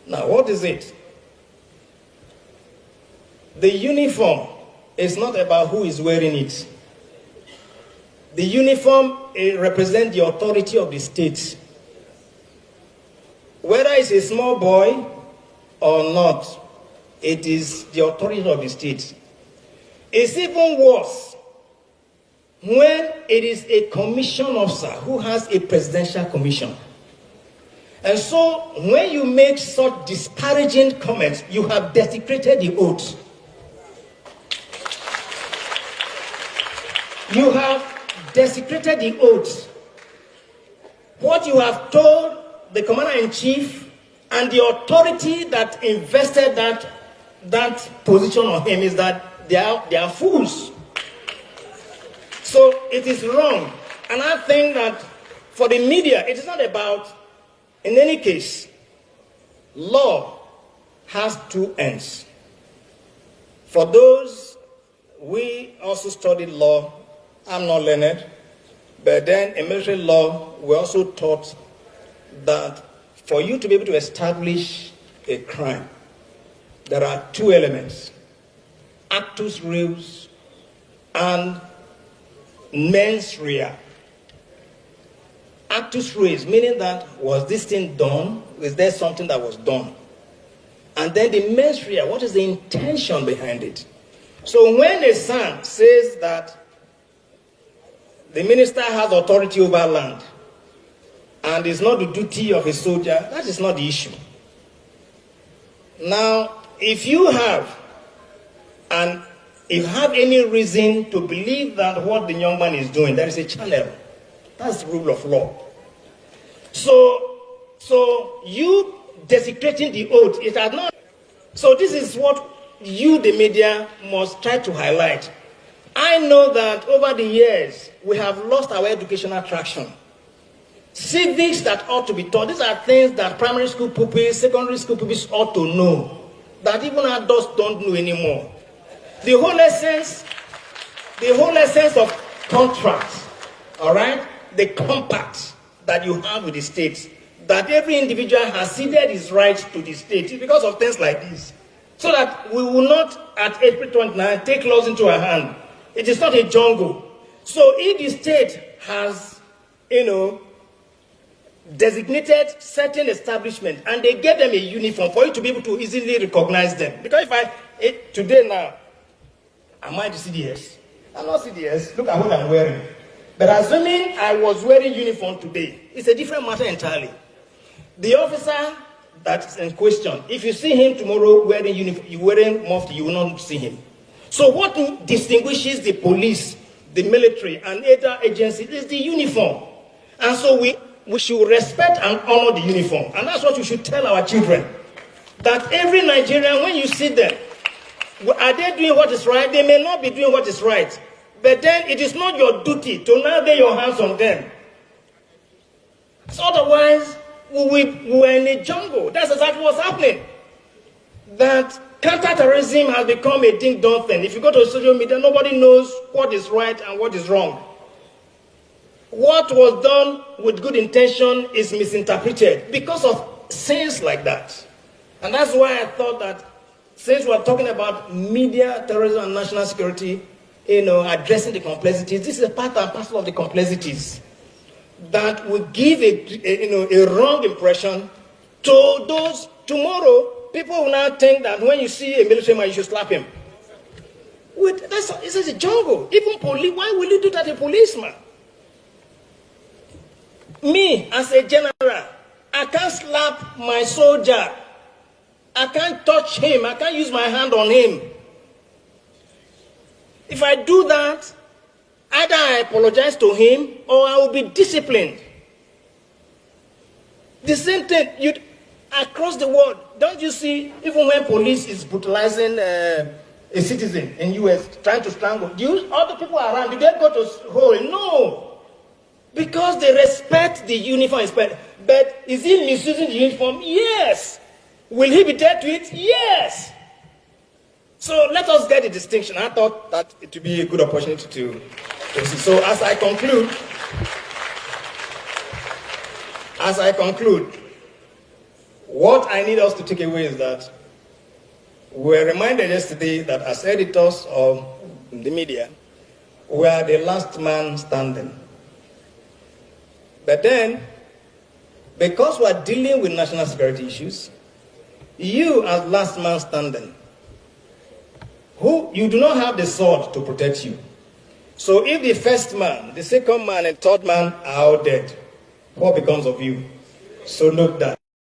Now, what is it? The uniform is not about who is wearing it. The uniform represents the authority of the state. Whether it's a small boy or not, it is the authority of the state. It's even worse when it is a commission officer who has a presidential commission. And so, when you make such disparaging comments, you have desecrated the oath. You have desecrated the oath. What you have told the commander-in-chief and the authority that invested that position on him is that they are fools. So it is wrong. And I think that for the media, it is not about, in any case, law has two ends. For those, we also studied law. I'm not learned, but then in military law, we also taught that for you to be able to establish a crime, there are two elements: actus reus and mens rea. Actus reus, meaning that, was this thing done? Is there something that was done? And then the mens rea, what is the intention behind it? So when a son says that the minister has authority over land and it's not the duty of a soldier, that is not the issue. Now, if you have any reason to believe that what the young man is doing, there is a channel. That's the rule of law. So you desecrating the oath, it has not. So this is what you, the media, must try to highlight. I know that over the years, we have lost our educational traction. Civics that ought to be taught, these are things that primary school pupils, secondary school pupils ought to know, that even adults don't know anymore. The whole essence of contracts, all right, the compact that you have with the state, that every individual has ceded his rights to the state, is because of things like this. So that we will not, at April 29, take laws into our hand. It is not a jungle. So if the state has, designated certain establishment and they gave them a uniform for you to be able to easily recognize them. Because today now, am I the CDS? I'm not CDS. Look at what I'm wearing. But assuming I was wearing uniform today, it's a different matter entirely. The officer that's in question, if you see him tomorrow wearing uniform, you wearing mufti, you will not see him. So what distinguishes the police, the military, and other agencies is the uniform. And so we should respect and honor the uniform. And that's what we should tell our children. That every Nigerian, when you see them, are they doing what is right? They may not be doing what is right. But then it is not your duty to now lay your hands on them. So otherwise, we're in a jungle. That's exactly what's happening. That counterterrorism has become a ding-dong thing. If you go to social media, nobody knows what is right and what is wrong. What was done with good intention is misinterpreted because of sins like that. And that's why I thought that since we're talking about media, terrorism, and national security, addressing the complexities, this is a part and parcel of the complexities that will give a wrong impression to those tomorrow. People will now think that when you see a military man, you should slap him. This is a jungle. Even police, why will you do that to a policeman? Me, as a general, I can't slap my soldier. I can't touch him. I can't use my hand on him. If I do that, either I apologize to him or I will be disciplined. The same thing, across the world, don't you see, even when police is brutalizing a citizen in US, trying to strangle, other people around, do they go to hole? No. Because they respect the uniform. But is he misusing the uniform? Yes. Will he be dead to it? Yes. So let us get the distinction. I thought that it would be a good opportunity to see. So as I conclude, What I need us to take away is that we were reminded yesterday that as editors of the media, we are the last man standing. But then, because we are dealing with national security issues, you as last man standing, you do not have the sword to protect you. So if the first man, the second man, and third man are all dead, what becomes of you? So note that.